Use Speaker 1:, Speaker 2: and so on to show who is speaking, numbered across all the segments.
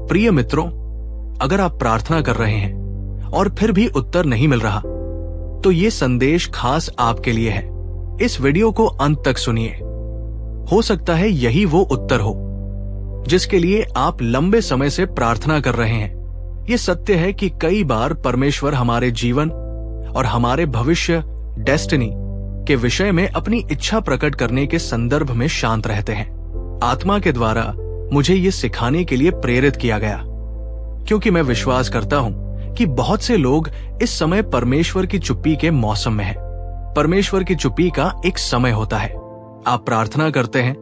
Speaker 1: प्रिय मित्रों, अगर आप प्रार्थना कर रहे हैं और फिर भी उत्तर नहीं मिल रहा, तो ये संदेश खास आपके लिए है। इस वीडियो को अंत तक सुनिए। हो सकता है यही वो उत्तर हो जिसके लिए आप लंबे समय से प्रार्थना कर रहे हैं। ये सत्य है कि कई बार परमेश्वर हमारे जीवन और हमारे भविष्य डेस्टिनी के विषय में अपनी इच्छा प्रकट करने के संदर्भ में शांत रहते हैं। आत्मा के द्वारा मुझे ये सिखाने के लिए प्रेरित किया गया, क्योंकि मैं विश्वास करता हूं कि बहुत से लोग इस समय परमेश्वर की चुप्पी के मौसम में हैं। परमेश्वर की चुप्पी का एक समय होता है। आप प्रार्थना करते हैं,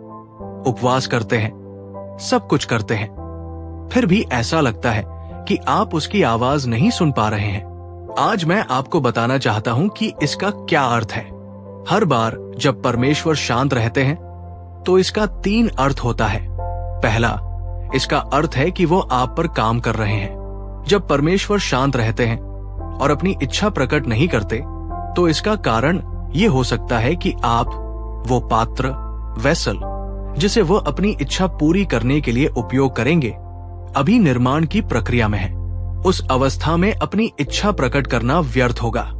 Speaker 1: उपवास करते हैं, सब कुछ करते हैं, फिर भी ऐसा लगता है कि आप उसकी आवाज नहीं सुन पा रहे हैं। आज मैं आपको बताना चाहता हूं कि इसका क्या अर्थ है। हर बार जब परमेश्वर शांत रहते हैं तो इसका 3 अर्थ होता है। पहला, इसका अर्थ है कि वो आप पर काम कर रहे हैं। जब परमेश्वर शांत रहते हैं और अपनी इच्छा प्रकट नहीं करते, तो इसका कारण ये हो सकता है कि आप वो पात्र, वेसल, जिसे वो अपनी इच्छा पूरी करने के लिए उपयोग करेंगे, अभी निर्माण की प्रक्रिया में है। उस अवस्था में अपनी इच्छा प्रकट करना व्यर्थ होगा।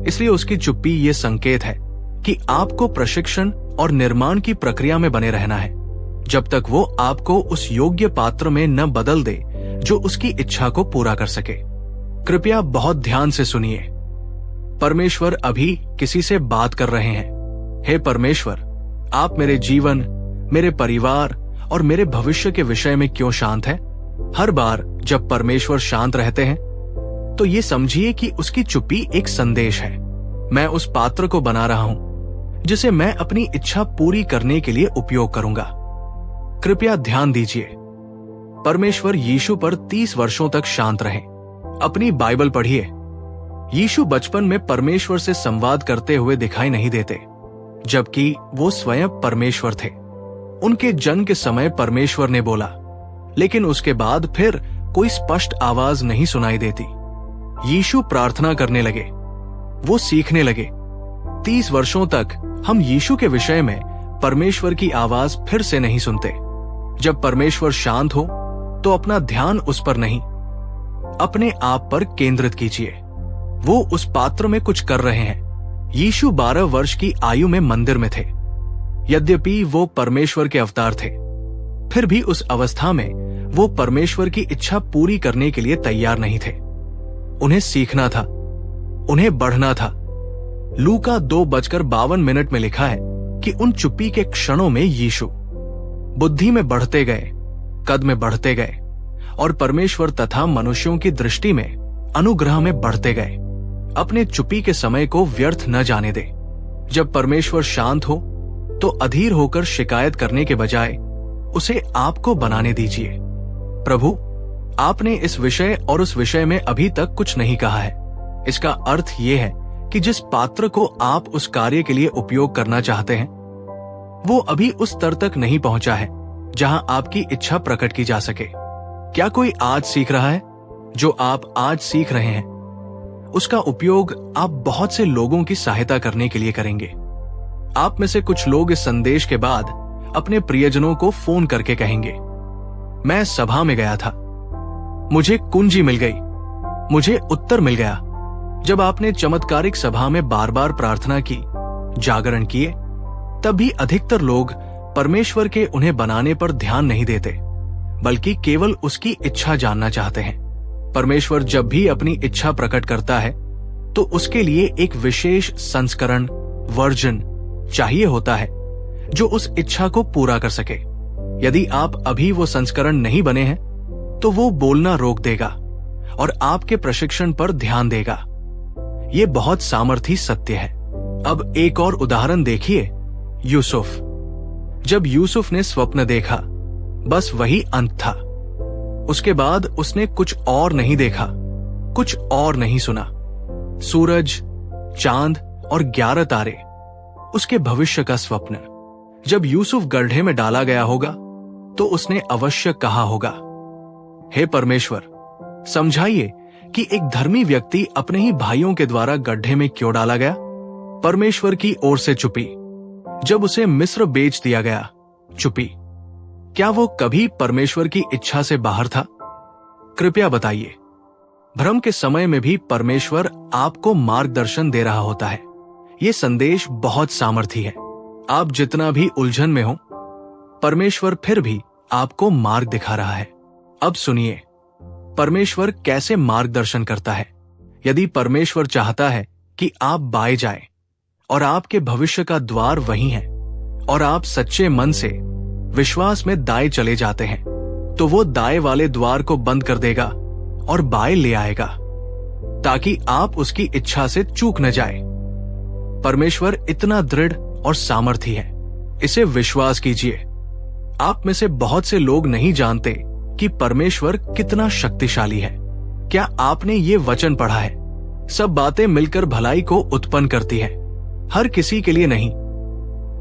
Speaker 1: इसलिए उसकी चुप्पी ये संकेत है कि आपको प्रशिक्षण और निर्माण की प्रक्रिया में बने रहना है, जब तक वो आपको उस योग्य पात्र में न बदल दे जो उसकी इच्छा को पूरा कर सके। कृपया बहुत ध्यान से सुनिए। परमेश्वर अभी किसी से बात कर रहे हैं। हे परमेश्वर, आप मेरे जीवन, मेरे परिवार और मेरे भविष्य के विषय में क्यों शांत हैं? हर बार जब परमेश्वर शांत रहते हैं, तो ये समझिए कि उसकी चुप्पी एक संदेश है। मैं उस पात्र को बना रहा हूं जिसे मैं अपनी इच्छा पूरी करने के लिए उपयोग करूंगा। कृपया ध्यान दीजिए। परमेश्वर यीशु पर 30 वर्षों तक शांत रहे। अपनी बाइबल पढ़िए। यीशु बचपन में परमेश्वर से संवाद करते हुए दिखाई नहीं देते, जबकि वो स्वयं परमेश्वर थे। उनके जन्म के समय परमेश्वर ने बोला, लेकिन उसके बाद फिर कोई स्पष्ट आवाज नहीं सुनाई देती। यीशु प्रार्थना करने लगे, वो सीखने लगे। 30 वर्षों तक हम यीशु के विषय में परमेश्वर की आवाज फिर से नहीं सुनते। जब परमेश्वर शांत हो तो अपना ध्यान उस पर नहीं, अपने आप पर केंद्रित कीजिए। वो उस पात्र में कुछ कर रहे हैं। यीशु 12 वर्ष की आयु में मंदिर में थे। यद्यपि वो परमेश्वर के अवतार थे, फिर भी उस अवस्था में वो परमेश्वर की इच्छा पूरी करने के लिए तैयार नहीं थे। उन्हें सीखना था, उन्हें बढ़ना था। लूका 2:52 में लिखा है कि उन चुप्पी के क्षणों में यीशु बुद्धि में बढ़ते गए, कद में बढ़ते गए और परमेश्वर तथा मनुष्यों की दृष्टि में अनुग्रह में बढ़ते गए। अपने चुप्पी के समय को व्यर्थ न जाने दे। जब परमेश्वर शांत हो तो अधीर होकर शिकायत करने के बजाय उसे आपको बनाने दीजिए। प्रभु, आपने इस विषय और उस विषय में अभी तक कुछ नहीं कहा है। इसका अर्थ ये है कि जिस पात्र को आप उस कार्य के लिए उपयोग करना चाहते हैं, वो अभी उस स्तर तक नहीं पहुंचा है जहां आपकी इच्छा प्रकट की जा सके। क्या कोई आज सीख रहा है? जो आप आज सीख रहे हैं, उसका उपयोग आप बहुत से लोगों की सहायता करने के लिए करेंगे। आप में से कुछ लोग इस संदेश के बाद अपने प्रियजनों को फोन करके कहेंगे, मैं सभा में गया था, मुझे कुंजी मिल गई, मुझे उत्तर मिल गया। जब आपने चमत्कारिक सभा में बार बार प्रार्थना की, जागरण किए, तब भी अधिकतर लोग परमेश्वर के उन्हें बनाने पर ध्यान नहीं देते, बल्कि केवल उसकी इच्छा जानना चाहते हैं। परमेश्वर जब भी अपनी इच्छा प्रकट करता है, तो उसके लिए एक विशेष संस्करण, वर्जन चाहिए होता है जो उस इच्छा को पूरा कर सके। यदि आप अभी वो संस्करण नहीं बने हैं, तो वो बोलना रोक देगा और आपके प्रशिक्षण पर ध्यान देगा। ये बहुत सामर्थी सत्य है। अब एक और उदाहरण देखिए, यूसुफ। जब यूसुफ ने स्वप्न देखा, बस वही अंत था। उसके बाद उसने कुछ और नहीं देखा, कुछ और नहीं सुना। सूरज, चांद और 11 तारे उसके भविष्य का स्वप्न। जब यूसुफ गड्ढे में डाला गया होगा, तो उसने अवश्य कहा होगा, हे परमेश्वर, समझाइए कि एक धर्मी व्यक्ति अपने ही भाइयों के द्वारा गड्ढे में क्यों डाला गया। परमेश्वर की ओर से चुप्पी। जब उसे मिस्र बेच दिया गया, चुप्पी। क्या वो कभी परमेश्वर की इच्छा से बाहर था? कृपया बताइए। भ्रम के समय में भी परमेश्वर आपको मार्गदर्शन दे रहा होता है। ये संदेश बहुत सामर्थी है। आप जितना भी उलझन में हो, परमेश्वर फिर भी आपको मार्ग दिखा रहा है। अब सुनिए, परमेश्वर कैसे मार्गदर्शन करता है। यदि परमेश्वर चाहता है कि आप बाएं जाएं और आपके भविष्य का द्वार वही है और आप सच्चे मन से विश्वास में दाएं चले जाते हैं, तो वो दाएं वाले द्वार को बंद कर देगा और बाएं ले आएगा, ताकि आप उसकी इच्छा से चूक न जाए। परमेश्वर इतना दृढ़ और सामर्थी है, इसे विश्वास कीजिए। आप में से बहुत से लोग नहीं जानते कि परमेश्वर कितना शक्तिशाली है। क्या आपने ये वचन पढ़ा है? सब बातें मिलकर भलाई को उत्पन्न करती है, हर किसी के लिए नहीं,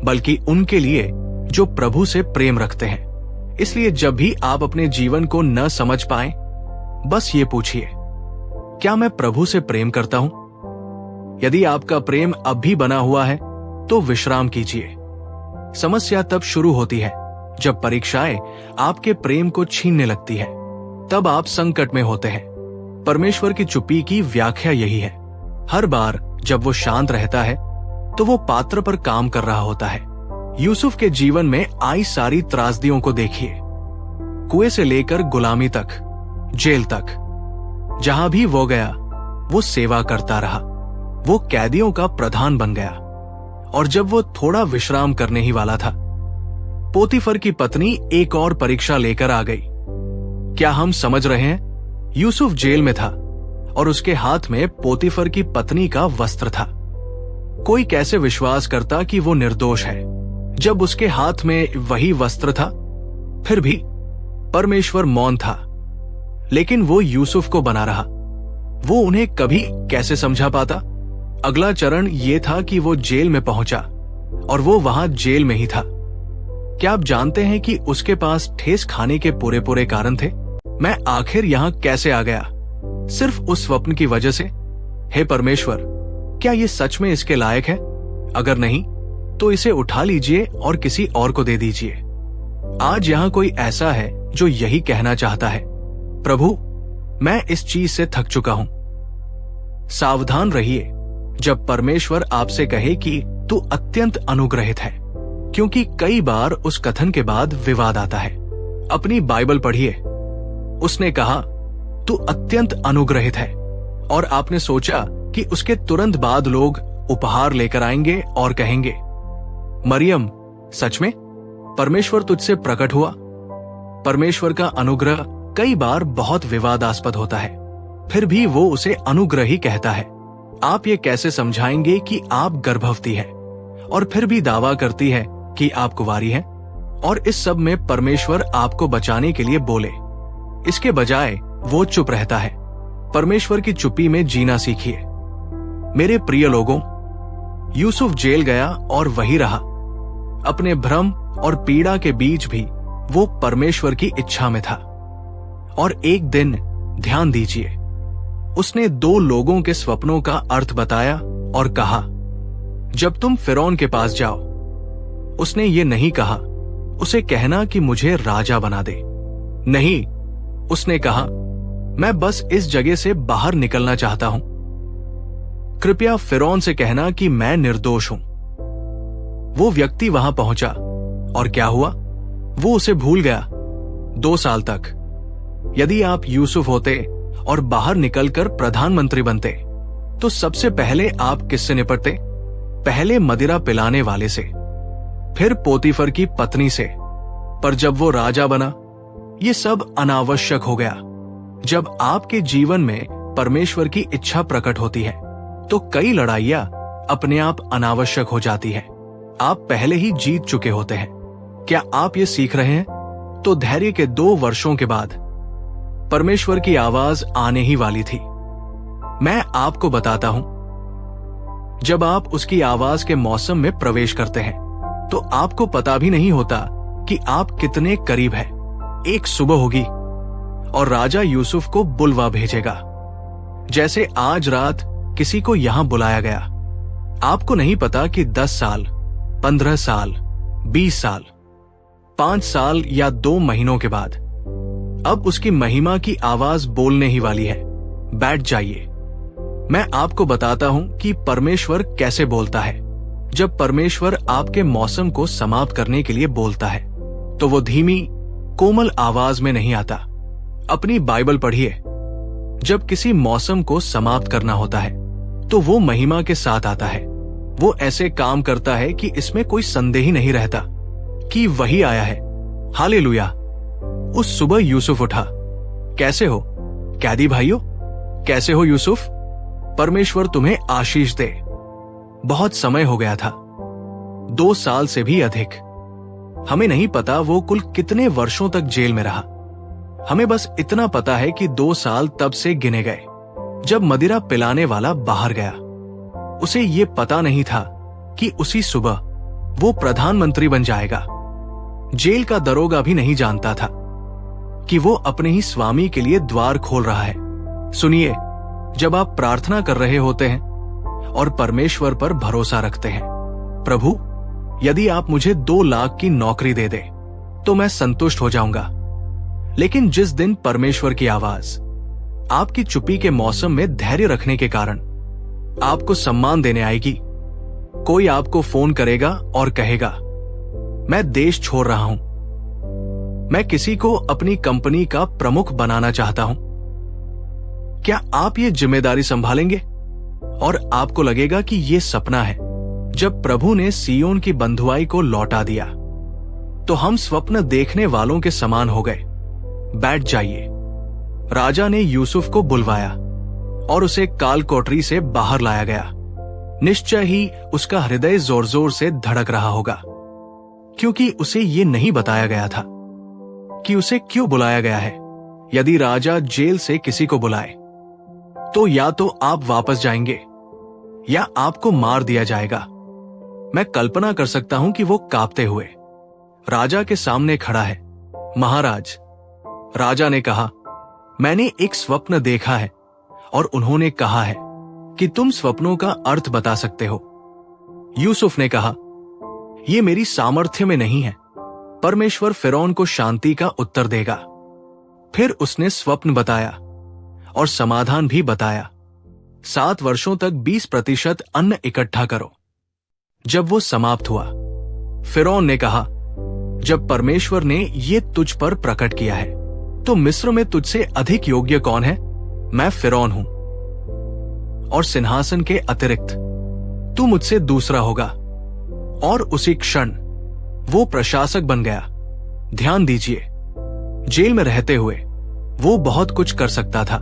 Speaker 1: बल्कि उनके लिए जो प्रभु से प्रेम रखते हैं। इसलिए जब भी आप अपने जीवन को न समझ पाएं, बस ये पूछिए, क्या मैं प्रभु से प्रेम करता हूं? यदि आपका प्रेम अब भी बना हुआ है, तो विश्राम कीजिए। समस्या तब शुरू होती है जब परीक्षाएं आपके प्रेम को छीनने लगती है, तब आप संकट में होते हैं। परमेश्वर की चुप्पी की व्याख्या यही है। हर बार जब वो शांत रहता है, तो वो पात्र पर काम कर रहा होता है। यूसुफ के जीवन में आई सारी त्रासदियों को देखिए। कुएं से लेकर गुलामी तक, जेल तक, जहां भी वो गया, वो सेवा करता रहा। वो कैदियों का प्रधान बन गया। और जब वो थोड़ा विश्राम करने ही वाला था, पोतीफर की पत्नी एक और परीक्षा लेकर आ गई। क्या हम समझ रहे हैं? यूसुफ जेल में था और उसके हाथ में पोतीफर की पत्नी का वस्त्र था। कोई कैसे विश्वास करता कि वो निर्दोष है जब उसके हाथ में वही वस्त्र था? फिर भी परमेश्वर मौन था, लेकिन वो यूसुफ को बना रहा। वो उन्हें कभी कैसे समझा पाता? अगला चरण ये था कि वो जेल में पहुंचा और वो वहां जेल में ही था। क्या आप जानते हैं कि उसके पास ठेस खाने के पूरे पूरे कारण थे? मैं आखिर यहां कैसे आ गया? सिर्फ उस स्वप्न की वजह से? हे परमेश्वर, क्या ये सच में इसके लायक है? अगर नहीं, तो इसे उठा लीजिए और किसी और को दे दीजिए। आज यहां कोई ऐसा है जो यही कहना चाहता है, प्रभु, मैं इस चीज से थक चुका हूं। सावधान रहिए जब परमेश्वर आपसे कहे कि तू अत्यंत अनुग्रहित है, क्योंकि कई बार उस कथन के बाद विवाद आता है। अपनी बाइबल पढ़िए। उसने कहा, तू अत्यंत अनुग्रहित है, और आपने सोचा कि उसके तुरंत बाद लोग उपहार लेकर आएंगे और कहेंगे, मरियम, सच में परमेश्वर तुझसे प्रकट हुआ। परमेश्वर का अनुग्रह कई बार बहुत विवादास्पद होता है, फिर भी वो उसे अनुग्रह ही कहता है। आप ये कैसे समझाएंगे कि आप गर्भवती है और फिर भी दावा करती है कि आप कुंवारी हैं? और इस सब में परमेश्वर आपको बचाने के लिए बोले। इसके बजाय वो चुप रहता है। परमेश्वर की चुप्पी में जीना सीखिए। मेरे प्रिय लोगों, यूसुफ जेल गया और वही रहा। अपने भ्रम और पीड़ा के बीच भी वो परमेश्वर की इच्छा में था। और एक दिन, ध्यान दीजिए, उसने 2 लोगों के स्वप्नों का अर्थ बताया और कहा, जब तुम फिरौन के पास जाओ, उसने ये नहीं कहा उसे कहना कि मुझे राजा बना दे। नहीं, उसने कहा, मैं बस इस जगह से बाहर निकलना चाहता हूं। कृपया फिरौन से कहना कि मैं निर्दोष हूं। वो व्यक्ति वहां पहुंचा और क्या हुआ? वो उसे भूल गया 2 साल तक। यदि आप यूसुफ होते और बाहर निकलकर प्रधानमंत्री बनते, तो सबसे पहले आप किससे निपटते? पहले मदिरा पिलाने वाले से, फिर पोतीफर की पत्नी से। पर जब वो राजा बना, ये सब अनावश्यक हो गया। जब आपके जीवन में परमेश्वर की इच्छा प्रकट होती है, तो कई लड़ाइयां अपने आप अनावश्यक हो जाती है। आप पहले ही जीत चुके होते हैं। क्या आप ये सीख रहे हैं? तो धैर्य के 2 वर्षों के बाद परमेश्वर की आवाज आने ही वाली थी। मैं आपको बताता हूं, जब आप उसकी आवाज के मौसम में प्रवेश करते हैं, तो आपको पता भी नहीं होता कि आप कितने करीब हैं। एक सुबह होगी और राजा यूसुफ को बुलवा भेजेगा, जैसे आज रात किसी को यहां बुलाया गया। आपको नहीं पता कि 10 साल, 15 साल, 20 साल, 5 साल या 2 महीनों के बाद अब उसकी महिमा की आवाज बोलने ही वाली है। बैठ जाइए। मैं आपको बताता हूं कि परमेश्वर कैसे बोलता है। जब परमेश्वर आपके मौसम को समाप्त करने के लिए बोलता है तो वो धीमी कोमल आवाज में नहीं आता। अपनी बाइबल पढ़िए। जब किसी मौसम को समाप्त करना होता है तो वो महिमा के साथ आता है। वो ऐसे काम करता है कि इसमें कोई संदेह ही नहीं रहता कि वही आया है। हालेलुया। उस सुबह यूसुफ उठा। कैसे हो कैदी भाइयों? कैसे हो यूसुफ? परमेश्वर तुम्हें आशीष दे। बहुत समय हो गया था, 2 साल से भी अधिक। हमें नहीं पता वो कुल कितने वर्षों तक जेल में रहा। हमें बस इतना पता है कि 2 साल तब से गिने गए जब मदिरा पिलाने वाला बाहर गया। उसे ये पता नहीं था कि उसी सुबह वो प्रधानमंत्री बन जाएगा। जेल का दरोगा भी नहीं जानता था कि वो अपने ही स्वामी के लिए द्वार खोल रहा है। सुनिए, जब आप प्रार्थना कर रहे होते हैं और परमेश्वर पर भरोसा रखते हैं, प्रभु यदि आप मुझे 2 लाख की नौकरी दे दे तो मैं संतुष्ट हो जाऊंगा। लेकिन जिस दिन परमेश्वर की आवाज आपकी चुप्पी के मौसम में धैर्य रखने के कारण आपको सम्मान देने आएगी, कोई आपको फोन करेगा और कहेगा मैं देश छोड़ रहा हूं, मैं किसी को अपनी कंपनी का प्रमुख बनाना चाहता हूं, क्या आप ये जिम्मेदारी संभालेंगे? और आपको लगेगा कि ये सपना है। जब प्रभु ने सियोन की बंधुआई को लौटा दिया तो हम स्वप्न देखने वालों के समान हो गए। बैठ जाइए। राजा ने यूसुफ को बुलवाया और उसे काल कोठरी से बाहर लाया गया। निश्चय ही उसका हृदय जोर जोर से धड़क रहा होगा, क्योंकि उसे ये नहीं बताया गया था कि उसे क्यों बुलाया गया है। यदि राजा जेल से किसी को बुलाए तो या तो आप वापस जाएंगे या आपको मार दिया जाएगा। मैं कल्पना कर सकता हूं कि वो कांपते हुए राजा के सामने खड़ा है। महाराज, राजा ने कहा, मैंने एक स्वप्न देखा है और उन्होंने कहा है कि तुम स्वप्नों का अर्थ बता सकते हो। यूसुफ ने कहा, यह मेरी सामर्थ्य में नहीं है, परमेश्वर फिरौन को शांति का उत्तर देगा। फिर उसने स्वप्न बताया और समाधान भी बताया। 7 वर्षों तक 20% अन्न इकट्ठा करो। जब वो समाप्त हुआ, फिरौन ने कहा, जब परमेश्वर ने ये तुझ पर प्रकट किया है तो मिस्र में तुझसे अधिक योग्य कौन है? मैं फिरौन हूं और सिंहासन के अतिरिक्त तू मुझसे दूसरा होगा। और उसी क्षण वो प्रशासक बन गया। ध्यान दीजिए, जेल में रहते हुए वो बहुत कुछ कर सकता था।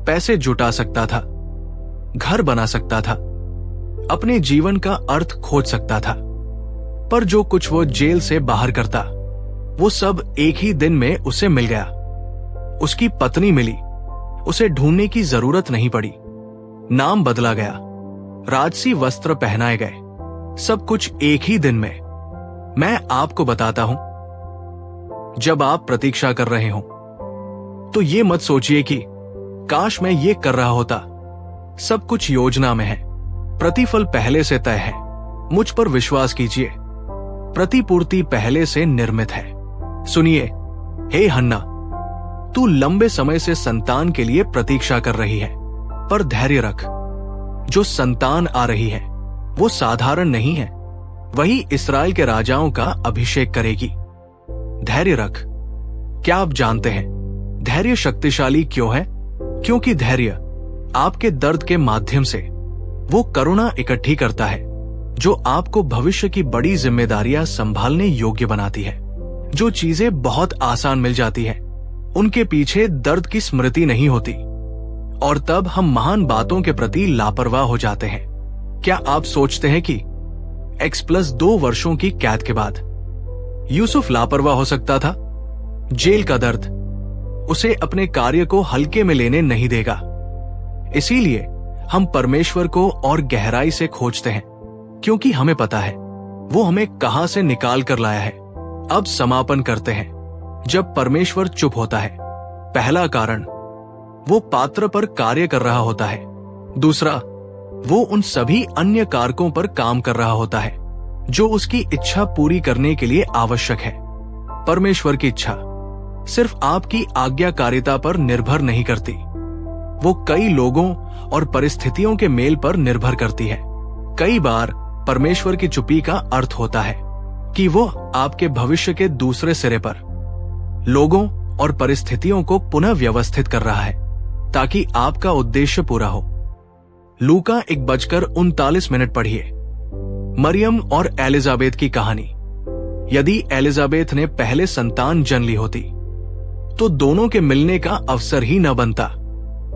Speaker 1: पैसे जुटा सकता था, घर बना सकता था, अपने जीवन का अर्थ खोज सकता था। पर जो कुछ वो जेल से बाहर करता वो सब एक ही दिन में उसे मिल गया। उसकी पत्नी मिली, उसे ढूंढने की जरूरत नहीं पड़ी। नाम बदला गया, राजसी वस्त्र पहनाए गए, सब कुछ एक ही दिन में। मैं आपको बताता हूं, जब आप प्रतीक्षा कर रहे हो तो ये मत सोचिए कि काश मैं ये कर रहा होता। सब कुछ योजना में है, प्रतिफल पहले से तय है। मुझ पर विश्वास कीजिए, प्रतिपूर्ति पहले से निर्मित है। सुनिए, हे हन्ना, तू लंबे समय से संतान के लिए प्रतीक्षा कर रही है, पर धैर्य रख। जो संतान आ रही है वो साधारण नहीं है, वही इस्राएल के राजाओं का अभिषेक करेगी। धैर्य रख। क्या आप जानते हैं धैर्य शक्तिशाली क्यों है? क्योंकि धैर्य आपके दर्द के माध्यम से वो करुणा इकट्ठी करता है जो आपको भविष्य की बड़ी जिम्मेदारियां संभालने योग्य बनाती है। जो चीजें बहुत आसान मिल जाती है उनके पीछे दर्द की स्मृति नहीं होती, और तब हम महान बातों के प्रति लापरवाह हो जाते हैं। क्या आप सोचते हैं कि X+2 वर्षों की कैद के बाद यूसुफ लापरवाह हो सकता था? जेल का दर्द उसे अपने कार्य को हल्के में लेने नहीं देगा। इसीलिए हम परमेश्वर को और गहराई से खोजते हैं, क्योंकि हमें पता है वो हमें कहां से निकाल कर लाया है। अब समापन करते हैं। जब परमेश्वर चुप होता है, पहला कारण, वो पात्र पर कार्य कर रहा होता है। दूसरा, वो उन सभी अन्य कारकों पर काम कर रहा होता है जो उसकी इच्छा पूरी करने के लिए आवश्यक है। परमेश्वर की इच्छा सिर्फ आपकी आज्ञाकारिता पर निर्भर नहीं करती, वो कई लोगों और परिस्थितियों के मेल पर निर्भर करती है। कई बार परमेश्वर की चुप्पी का अर्थ होता है कि वो आपके भविष्य के दूसरे सिरे पर लोगों और परिस्थितियों को पुनः व्यवस्थित कर रहा है ताकि आपका उद्देश्य पूरा हो। लूका 1:39 पढ़िए। मरियम और एलिजाबेथ की कहानी। यदि एलिजाबेथ ने पहले संतान जन्म ली होती तो दोनों के मिलने का अवसर ही न बनता।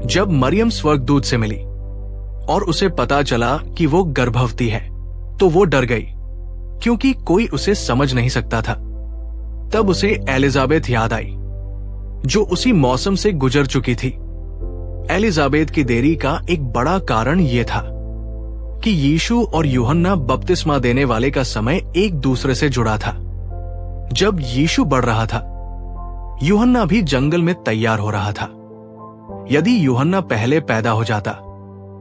Speaker 1: जब मरियम स्वर्गदूत से मिली और उसे पता चला कि वो गर्भवती है तो वो डर गई क्योंकि कोई उसे समझ नहीं सकता था। तब उसे एलिजाबेथ याद आई जो उसी मौसम से गुजर चुकी थी। एलिजाबेथ की देरी का एक बड़ा कारण यह था कि यीशु और यूहन्ना बपतिस्मा देने वाले का समय एक दूसरे से जुड़ा था। जब यीशु बढ़ रहा था, यूहन्ना भी जंगल में तैयार हो रहा था। यदि यूहन्ना पहले पैदा हो जाता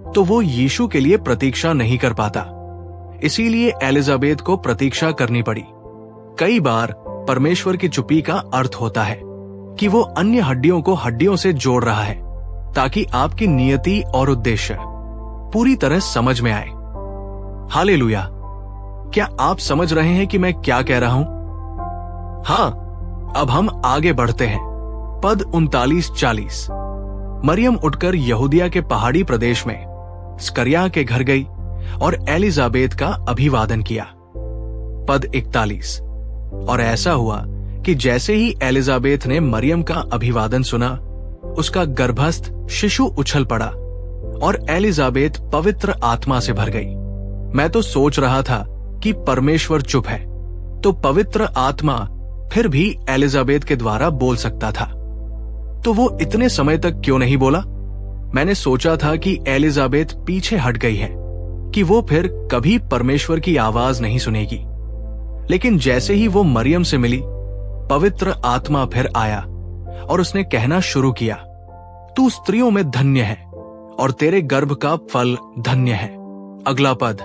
Speaker 1: तो वो यीशु के लिए प्रतीक्षा नहीं कर पाता, इसीलिए एलिजाबेथ को प्रतीक्षा करनी पड़ी। कई बार परमेश्वर की चुप्पी का अर्थ होता है कि वो अन्य हड्डियों को हड्डियों से जोड़ रहा है ताकि आपकी नियति और उद्देश्य पूरी तरह समझ में आए। हालेलुया! क्या आप समझ रहे हैं कि मैं क्या कह रहा हूं? हाँ, अब हम आगे बढ़ते हैं। पद 39-40। मरियम उठकर यहूदिया के पहाड़ी प्रदेश में स्करिया के घर गई और एलिजाबेथ का अभिवादन किया। पद 41। और ऐसा हुआ कि जैसे ही एलिजाबेथ ने मरियम का अभिवादन सुना, उसका गर्भस्थ शिशु उछल पड़ा और एलिजाबेथ पवित्र आत्मा से भर गई। मैं तो सोच रहा था कि परमेश्वर चुप है, तो पवित्र आत्मा फिर भी एलिजाबेथ के द्वारा बोल सकता था, तो वो इतने समय तक क्यों नहीं बोला? मैंने सोचा था कि एलिजाबेथ पीछे हट गई है, कि वो फिर कभी परमेश्वर की आवाज नहीं सुनेगी। लेकिन जैसे ही वो मरियम से मिली, पवित्र आत्मा फिर आया और उसने कहना शुरू किया, तू स्त्रियों में धन्य है और तेरे गर्भ का फल धन्य है। अगला पद,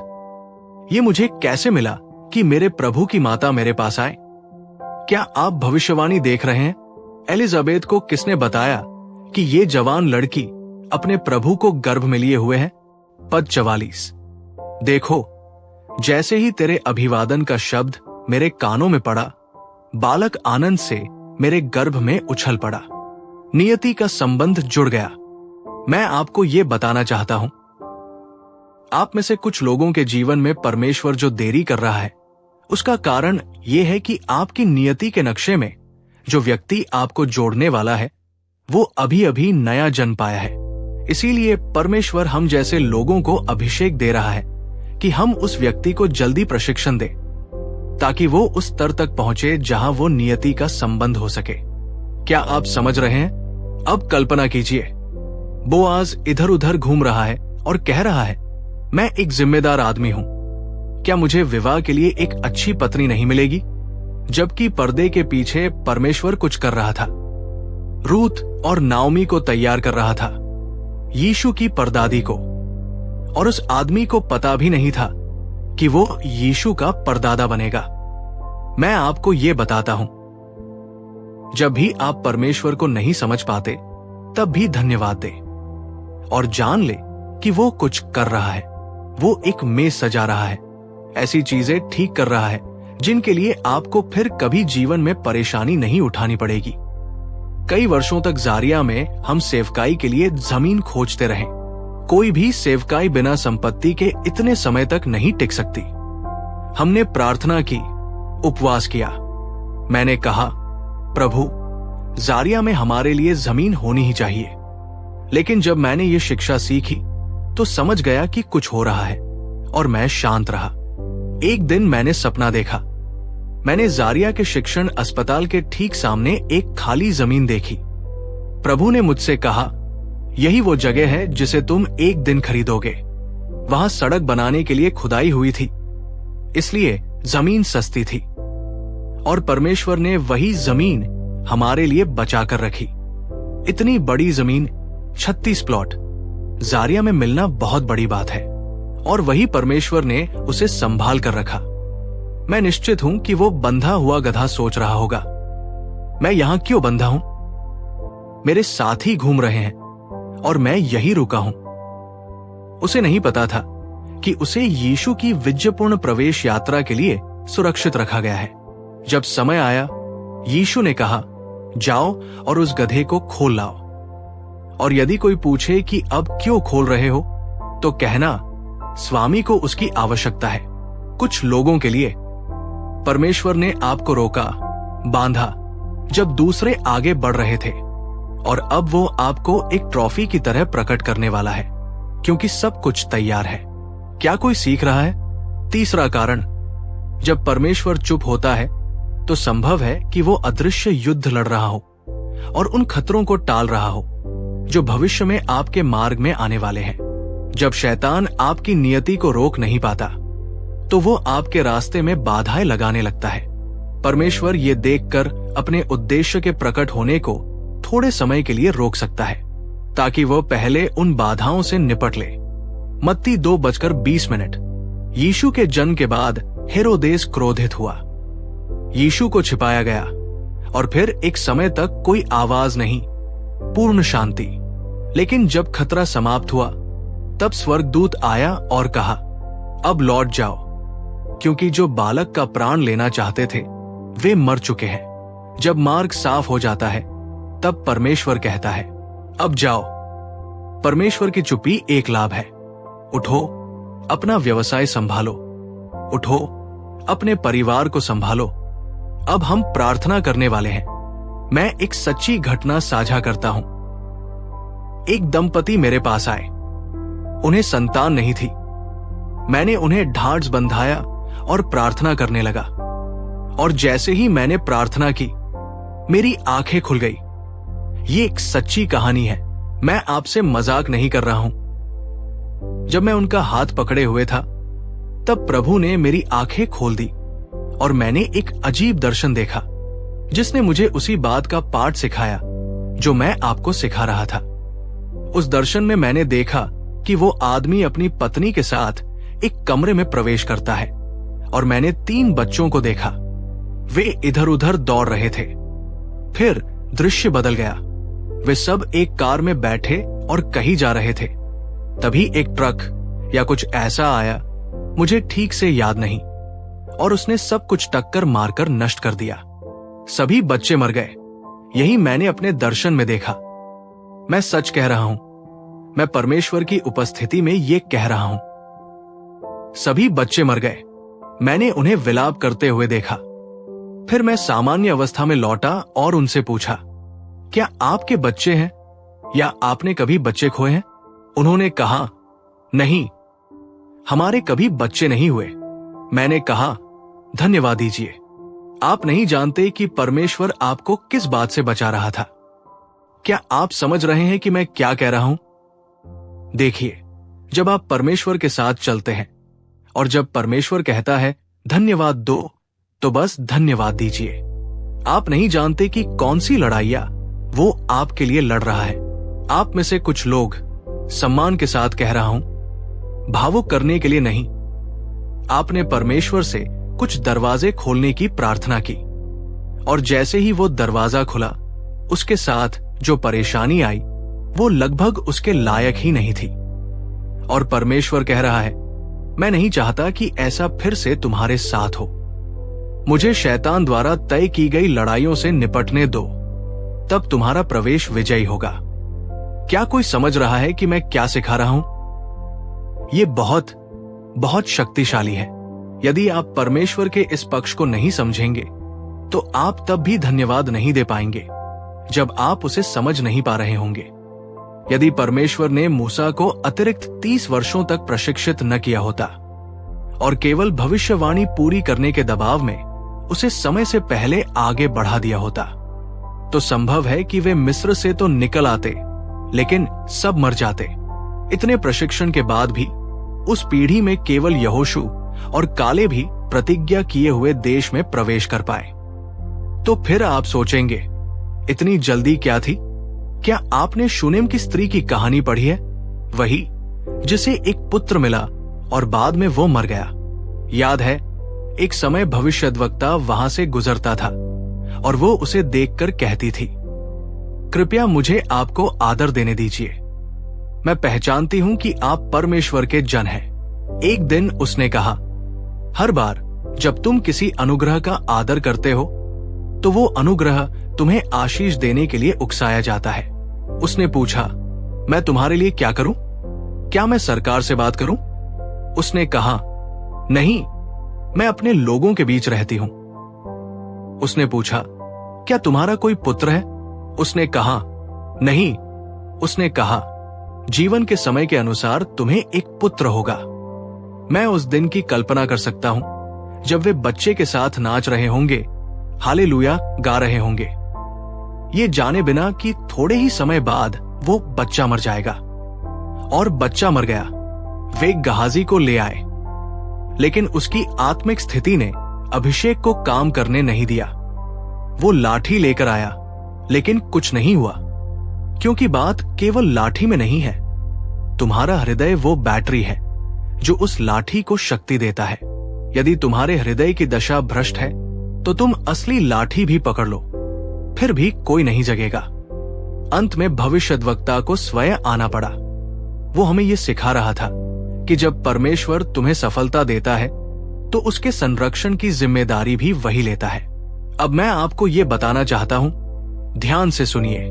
Speaker 1: ये मुझे कैसे मिला कि मेरे प्रभु की माता मेरे पास आए? क्या आप भविष्यवाणी देख रहे हैं? एलिजाबेथ को किसने बताया कि ये जवान लड़की अपने प्रभु को गर्भ में लिए हुए है? पद 44। देखो, जैसे ही तेरे अभिवादन का शब्द मेरे कानों में पड़ा, बालक आनंद से मेरे गर्भ में उछल पड़ा। नियति का संबंध जुड़ गया। मैं आपको ये बताना चाहता हूं, आप में से कुछ लोगों के जीवन में परमेश्वर जो देरी कर रहा है, उसका कारण यह है कि आपकी नियति के नक्शे में जो व्यक्ति आपको जोड़ने वाला है, वो अभी अभी नया जन्म पाया है। इसीलिए परमेश्वर हम जैसे लोगों को अभिषेक दे रहा है कि हम उस व्यक्ति को जल्दी प्रशिक्षण दें, ताकि वो उस स्तर तक पहुंचे जहां वो नियति का संबंध हो सके। क्या आप समझ रहे हैं? अब कल्पना कीजिए, बोआज इधर उधर घूम रहा है और कह रहा है, मैं एक जिम्मेदार आदमी हूं, क्या मुझे विवाह के लिए एक अच्छी पत्नी नहीं मिलेगी? जबकि पर्दे के पीछे परमेश्वर कुछ कर रहा था। रूथ और नाओमी को तैयार कर रहा था, यीशु की परदादी को, और उस आदमी को पता भी नहीं था कि वो यीशु का परदादा बनेगा। मैं आपको ये बताता हूं, जब भी आप परमेश्वर को नहीं समझ पाते, तब भी धन्यवाद दे और जान ले कि वो कुछ कर रहा है। वो एक मेज सजा रहा है, ऐसी चीजें ठीक कर रहा है जिनके लिए आपको फिर कभी जीवन में परेशानी नहीं उठानी पड़ेगी। कई वर्षों तक जारिया में हम सेवकाई के लिए जमीन खोजते रहे। कोई भी सेवकाई बिना संपत्ति के इतने समय तक नहीं टिक सकती। हमने प्रार्थना की, उपवास किया। मैंने कहा, प्रभु, जारिया में हमारे लिए जमीन होनी ही चाहिए। लेकिन जब मैंने ये शिक्षा सीखी तो समझ गया कि कुछ हो रहा है और मैं शांत रहा। एक दिन मैंने सपना देखा। मैंने जारिया के शिक्षण अस्पताल के ठीक सामने एक खाली जमीन देखी। प्रभु ने मुझसे कहा, यही वो जगह है जिसे तुम एक दिन खरीदोगे। वहां सड़क बनाने के लिए खुदाई हुई थी, इसलिए जमीन सस्ती थी और परमेश्वर ने वही जमीन हमारे लिए बचा कर रखी। इतनी बड़ी जमीन, 36 प्लॉट, जारिया में मिलना बहुत बड़ी बात है और वही परमेश्वर ने उसे संभाल कर रखा। मैं निश्चित हूं कि वो बंधा हुआ गधा सोच रहा होगा। मैं यहां क्यों बंधा हूं? मेरे साथी घूम रहे हैं और मैं यही रुका हूं। उसे नहीं पता था कि उसे यीशु की विजयपूर्ण प्रवेश यात्रा के लिए सुरक्षित रखा गया है। जब समय आया, यीशु ने कहा, जाओ और उस गधे को खोल लाओ। और यदि कोई पूछे कि अब क्यों खोल रहे हो, तो कहना, स्वामी को उसकी आवश्यकता है। कुछ लोगों के लिए परमेश्वर ने आपको रोका, बांधा, जब दूसरे आगे बढ़ रहे थे, और अब वो आपको एक ट्रॉफी की तरह प्रकट करने वाला है, क्योंकि सब कुछ तैयार है। क्या कोई सीख रहा है? तीसरा कारण, जब परमेश्वर चुप होता है तो संभव है कि वो अदृश्य युद्ध लड़ रहा हो और उन खतरों को टाल रहा हो जो भविष्य में आपके मार्ग में आने वाले हैं। जब शैतान आपकी नियति को रोक नहीं पाता, तो वो आपके रास्ते में बाधाएं लगाने लगता है। परमेश्वर ये देखकर अपने उद्देश्य के प्रकट होने को थोड़े समय के लिए रोक सकता है, ताकि वो पहले उन बाधाओं से निपट ले। मत्ती 2:20। यीशु के जन्म के बाद हेरोदेस क्रोधित हुआ। यीशु को छिपाया गया और फिर एक समय तक कोई आवाज नहीं, पूर्ण शांति। लेकिन जब खतरा समाप्त हुआ, तब स्वर्गदूत आया और कहा, अब लौट जाओ, क्योंकि जो बालक का प्राण लेना चाहते थे वे मर चुके हैं। जब मार्ग साफ हो जाता है, तब परमेश्वर कहता है, अब जाओ। परमेश्वर की चुप्पी एक लाभ है। उठो, अपना व्यवसाय संभालो। उठो, अपने परिवार को संभालो। अब हम प्रार्थना करने वाले हैं। मैं एक सच्ची घटना साझा करता हूं। एक दंपति मेरे पास आए। उन्हें संतान नहीं थी। मैंने उन्हें ढांढस बंधाया और प्रार्थना करने लगा, और जैसे ही मैंने प्रार्थना की, मेरी आंखें खुल गई। ये एक सच्ची कहानी है, मैं आपसे मजाक नहीं कर रहा हूं। जब मैं उनका हाथ पकड़े हुए था, तब प्रभु ने मेरी आंखें खोल दी और मैंने एक अजीब दर्शन देखा, जिसने मुझे उसी बात का पाठ सिखाया जो मैं आपको सिखा रहा था। उस दर्शन में मैंने देखा कि वो आदमी अपनी पत्नी के साथ एक कमरे में प्रवेश करता है, और मैंने 3 बच्चों को देखा। वे इधर उधर दौड़ रहे थे। फिर दृश्य बदल गया। वे सब एक कार में बैठे और कहीं जा रहे थे। तभी एक ट्रक या कुछ ऐसा आया, मुझे ठीक से याद नहीं, और उसने सब कुछ टक्कर मारकर नष्ट कर दिया। सभी बच्चे मर गए। यही मैंने अपने दर्शन में देखा। मैं सच कह रहा हूं, मैं परमेश्वर की उपस्थिति में ये कह रहा हूं। सभी बच्चे मर गए। मैंने उन्हें विलाप करते हुए देखा। फिर मैं सामान्य अवस्था में लौटा और उनसे पूछा, क्या आपके बच्चे हैं या आपने कभी बच्चे खोए हैं? उन्होंने कहा, नहीं, हमारे कभी बच्चे नहीं हुए। मैंने कहा, धन्यवाद दीजिए। आप नहीं जानते कि परमेश्वर आपको किस बात से बचा रहा था। क्या आप समझ रहे हैं कि मैं क्या कह रहा हूं? देखिए, जब आप परमेश्वर के साथ चलते हैं और जब परमेश्वर कहता है धन्यवाद दो, तो बस धन्यवाद दीजिए। आप नहीं जानते कि कौन सी लड़ाइयां वो आपके लिए लड़ रहा है। आप में से कुछ लोग, सम्मान के साथ कह रहा हूं, भावुक करने के लिए नहीं, आपने परमेश्वर से कुछ दरवाजे खोलने की प्रार्थना की, और जैसे ही वो दरवाजा खुला, उसके साथ जो परेशानी आई वो लगभग उसके लायक ही नहीं थी। और परमेश्वर कह रहा है, मैं नहीं चाहता कि ऐसा फिर से तुम्हारे साथ हो। मुझे शैतान द्वारा तय की गई लड़ाइयों से निपटने दो, तब तुम्हारा प्रवेश विजयी होगा। क्या कोई समझ रहा है कि मैं क्या सिखा रहा हूं? ये बहुत बहुत शक्तिशाली है। यदि आप परमेश्वर के इस पक्ष को नहीं समझेंगे, तो आप तब भी धन्यवाद नहीं दे पाएंगे जब आप उसे समझ नहीं पा रहे होंगे। यदि परमेश्वर ने मूसा को अतिरिक्त 30 वर्षों तक प्रशिक्षित न किया होता और केवल भविष्यवाणी पूरी करने के दबाव में उसे समय से पहले आगे बढ़ा दिया होता, तो संभव है कि वे मिस्र से तो निकल आते, लेकिन सब मर जाते। इतने प्रशिक्षण के बाद भी उस पीढ़ी में केवल यहोशू और काले भी प्रतिज्ञा किए हुए देश में प्रवेश कर पाए। तो फिर आप सोचेंगे, इतनी जल्दी क्या थी? क्या आपने शूनेम की स्त्री की कहानी पढ़ी है? वही जिसे एक पुत्र मिला और बाद में वो मर गया। याद है, एक समय भविष्यद्वक्ता वहां से गुजरता था और वो उसे देखकर कहती थी, कृपया मुझे आपको आदर देने दीजिए। मैं पहचानती हूं कि आप परमेश्वर के जन हैं। एक दिन उसने कहा, हर बार जब तुम किसी अनुग्रह का आदर करते हो तो वो अनुग्रह तुम्हें आशीष देने के लिए उकसाया जाता है। उसने पूछा, मैं तुम्हारे लिए क्या करूं? क्या मैं सरकार से बात करूं? उसने कहा, नहीं, मैं अपने लोगों के बीच रहती हूं। उसने पूछा, क्या तुम्हारा कोई पुत्र है? उसने कहा, नहीं। उसने कहा, जीवन के समय के अनुसार तुम्हें एक पुत्र होगा। मैं उस दिन की कल्पना कर सकता हूं जब वे बच्चे के साथ नाच रहे होंगे, हालेलुया गा रहे होंगे, ये जाने बिना कि थोड़े ही समय बाद वो बच्चा मर जाएगा। और बच्चा मर गया। वे गहाजी को ले आए, लेकिन उसकी आत्मिक स्थिति ने अभिषेक को काम करने नहीं दिया। वो लाठी लेकर आया, लेकिन कुछ नहीं हुआ, क्योंकि बात केवल लाठी में नहीं है। तुम्हारा हृदय वो बैटरी है जो उस लाठी को शक्ति देता है। यदि तुम्हारे हृदय की दशा भ्रष्ट है तो तुम असली लाठी भी पकड़ लो, फिर भी कोई नहीं जगेगा। अंत में भविष्यद्वक्ता को स्वयं आना पड़ा। वो हमें ये सिखा रहा था कि जब परमेश्वर तुम्हें सफलता देता है तो उसके संरक्षण की जिम्मेदारी भी वही लेता है। अब मैं आपको ये बताना चाहता हूं, ध्यान से सुनिए।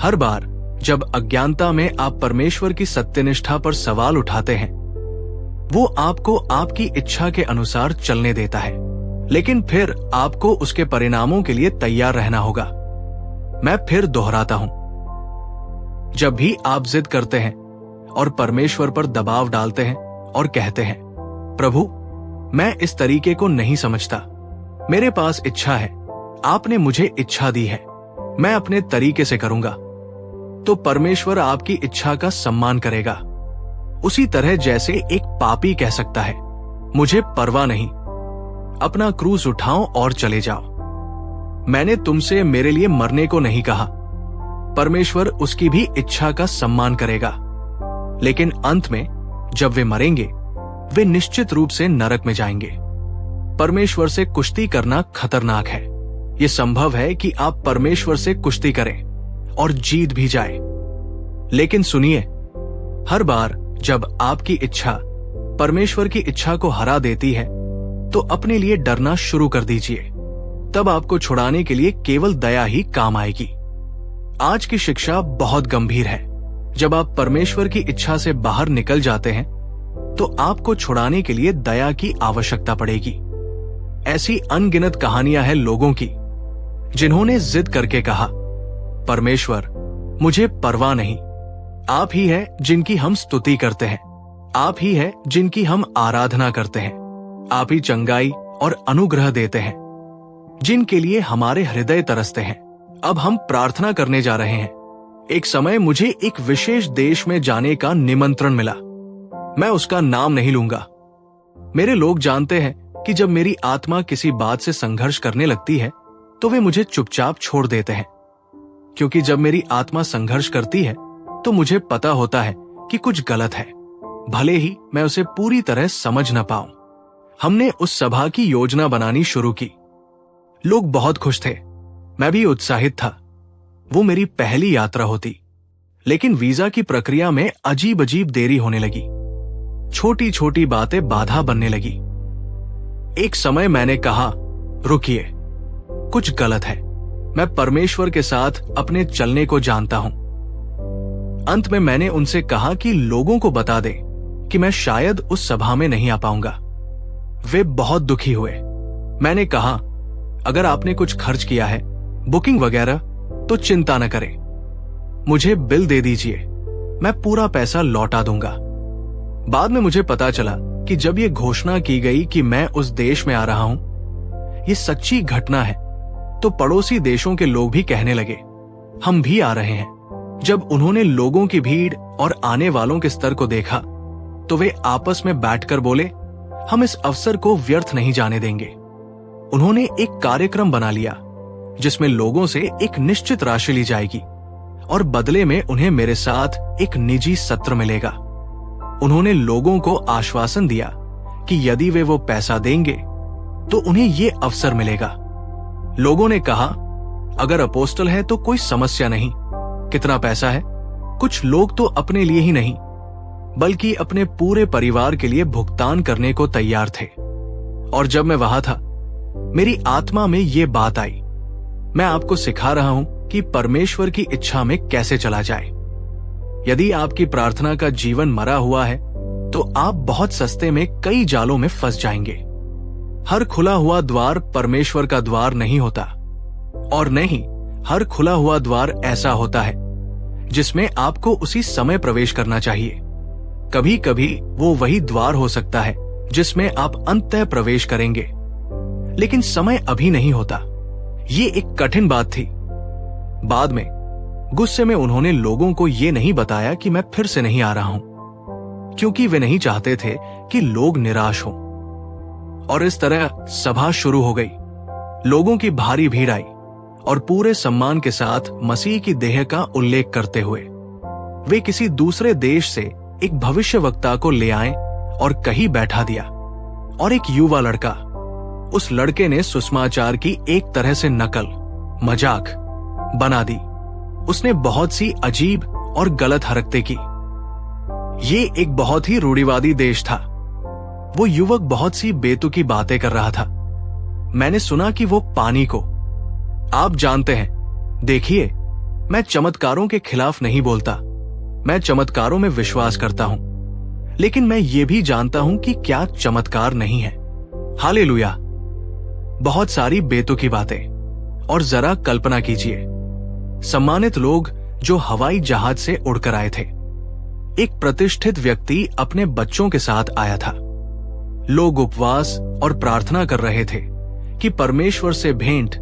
Speaker 1: हर बार जब अज्ञानता में आप परमेश्वर की सत्यनिष्ठा पर सवाल उठाते हैं, वो आपको आपकी इच्छा के अनुसार चलने देता है, लेकिन फिर आपको उसके परिणामों के लिए तैयार रहना होगा। मैं फिर दोहराता हूं, जब भी आप जिद करते हैं और परमेश्वर पर दबाव डालते हैं और कहते हैं, प्रभु मैं इस तरीके को नहीं समझता, मेरे पास इच्छा है, आपने मुझे इच्छा दी है, मैं अपने तरीके से करूंगा, तो परमेश्वर आपकी इच्छा का सम्मान करेगा। उसी तरह जैसे एक पापी कह सकता है, मुझे परवाह नहीं, अपना क्रूस उठाओ और चले जाओ। मैंने तुमसे मेरे लिए मरने को नहीं कहा। परमेश्वर उसकी भी इच्छा का सम्मान करेगा, लेकिन अंत में जब वे मरेंगे वे निश्चित रूप से नरक में जाएंगे। परमेश्वर से कुश्ती करना खतरनाक है। यह संभव है कि आप परमेश्वर से कुश्ती करें और जीत भी जाए, लेकिन सुनिए, हर बार जब आपकी इच्छा परमेश्वर की इच्छा को हरा देती है तो अपने लिए डरना शुरू कर दीजिए। तब आपको छुड़ाने के लिए केवल दया ही काम आएगी। आज की शिक्षा बहुत गंभीर है। जब आप परमेश्वर की इच्छा से बाहर निकल जाते हैं तो आपको छुड़ाने के लिए दया की आवश्यकता पड़ेगी। ऐसी अनगिनत कहानियां हैं लोगों की जिन्होंने जिद करके कहा, परमेश्वर मुझे परवाह नहीं, आप ही है जिनकी हम स्तुति करते हैं, आप ही है जिनकी हम आराधना करते हैं, आप ही चंगाई और अनुग्रह देते हैं जिनके लिए हमारे हृदय तरसते हैं। अब हम प्रार्थना करने जा रहे हैं। एक समय मुझे एक विशेष देश में जाने का निमंत्रण मिला। मैं उसका नाम नहीं लूंगा। मेरे लोग जानते हैं कि जब मेरी आत्मा किसी बात से संघर्ष करने लगती है तो वे मुझे चुपचाप छोड़ देते हैं, क्योंकि जब मेरी आत्मा संघर्ष करती है तो मुझे पता होता है कि कुछ गलत है, भले ही मैं उसे पूरी तरह समझ न पाऊं। हमने उस सभा की योजना बनानी शुरू की। लोग बहुत खुश थे, मैं भी उत्साहित था। वो मेरी पहली यात्रा होती, लेकिन वीजा की प्रक्रिया में अजीब अजीब देरी होने लगी। छोटी छोटी बातें बाधा बनने लगी। एक समय मैंने कहा, रुकिए, कुछ गलत है, मैं परमेश्वर के साथ अपने चलने को जानता हूं। अंत में मैंने उनसे कहा कि लोगों को बता दे कि मैं शायद उस सभा में नहीं आ पाऊंगा। वे बहुत दुखी हुए। मैंने कहा, अगर आपने कुछ खर्च किया है, बुकिंग वगैरह, तो चिंता न करें, मुझे बिल दे दीजिए, मैं पूरा पैसा लौटा दूंगा। बाद में मुझे पता चला कि जब यह घोषणा की गई कि मैं उस देश में आ रहा हूं, यह सच्ची घटना है, तो पड़ोसी देशों के लोग भी कहने लगे, हम भी आ रहे हैं। जब उन्होंने लोगों की भीड़ और आने वालों के स्तर को देखा तो वे आपस में बैठकर बोले, हम इस अवसर को व्यर्थ नहीं जाने देंगे। उन्होंने एक कार्यक्रम बना लिया जिसमें लोगों से एक निश्चित राशि ली जाएगी और बदले में उन्हें मेरे साथ एक निजी सत्र मिलेगा। उन्होंने लोगों को आश्वासन दिया कि यदि वे वो पैसा देंगे तो उन्हें ये अवसर मिलेगा। लोगों ने कहा, अगर अपोस्टल है तो कोई समस्या नहीं। कितना पैसा है? कुछ लोग तो अपने लिए ही नहीं बल्कि अपने पूरे परिवार के लिए भुगतान करने को तैयार थे। और जब मैं वहां था, मेरी आत्मा में ये बात आई, मैं आपको सिखा रहा हूं कि परमेश्वर की इच्छा में कैसे चला जाए। यदि आपकी प्रार्थना का जीवन मरा हुआ है तो आप बहुत सस्ते में कई जालों में फंस जाएंगे। हर खुला हुआ द्वार परमेश्वर का द्वार नहीं होता, और नहीं हर खुला हुआ द्वार ऐसा होता है जिसमें आपको उसी समय प्रवेश करना चाहिए। कभी कभी वो वही द्वार हो सकता है जिसमें आप अंततः प्रवेश करेंगे, लेकिन समय अभी नहीं होता। ये एक कठिन बात थी। बाद में गुस्से में उन्होंने लोगों को ये नहीं बताया कि मैं फिर से नहीं आ रहा हूं, क्योंकि वे नहीं चाहते थे कि लोग निराश हों। और इस तरह सभा शुरू हो गई। लोगों की भारी भीड़ आई और पूरे सम्मान के साथ मसीह की देह का उल्लेख करते हुए वे किसी दूसरे देश से एक भविष्यवक्ता को ले आए और कहीं बैठा दिया। और एक युवा लड़का, उस लड़के ने सुसमाचार की एक तरह से नकल, मजाक बना दी। उसने बहुत सी अजीब और गलत हरकतें की। ये एक बहुत ही रूढ़िवादी देश था। वो युवक बहुत सी बेतुकी बातें कर रहा था। मैंने सुना कि वो पानी को, आप जानते हैं, देखिए, मैं चमत्कारों के खिलाफ नहीं बोलता, मैं चमत्कारों में विश्वास करता हूं, लेकिन मैं ये भी जानता हूं कि क्या चमत्कार नहीं है। हालेलुया। बहुत सारी बेतुकी बातें। और जरा कल्पना कीजिए, सम्मानित लोग जो हवाई जहाज से उड़कर आए थे। एक प्रतिष्ठित व्यक्ति अपने बच्चों के साथ आया था। लोग उपवास और प्रार्थना कर रहे थे कि परमेश्वर से भेंट,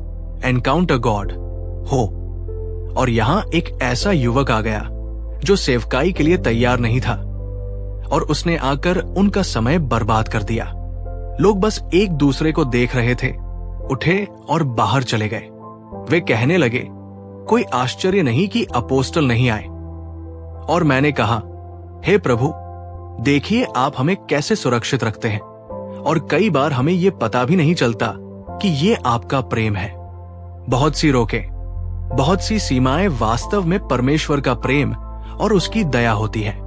Speaker 1: एनकाउंटर गॉड हो। और यहां एक ऐसा युवक आ गया जो सेवकाई के लिए तैयार नहीं था, और उसने आकर उनका समय बर्बाद कर दिया। लोग बस एक दूसरे को देख रहे थे, उठे और बाहर चले गए। वे कहने लगे, कोई आश्चर्य नहीं कि अपोस्टल नहीं आए। और मैंने कहा, हे प्रभु, देखिए आप हमें कैसे सुरक्षित रखते हैं, और कई बार हमें यह पता भी नहीं चलता कि ये आपका प्रेम है। बहुत सी रोकें, बहुत सी सीमाएं वास्तव में परमेश्वर का प्रेम और उसकी दया होती है।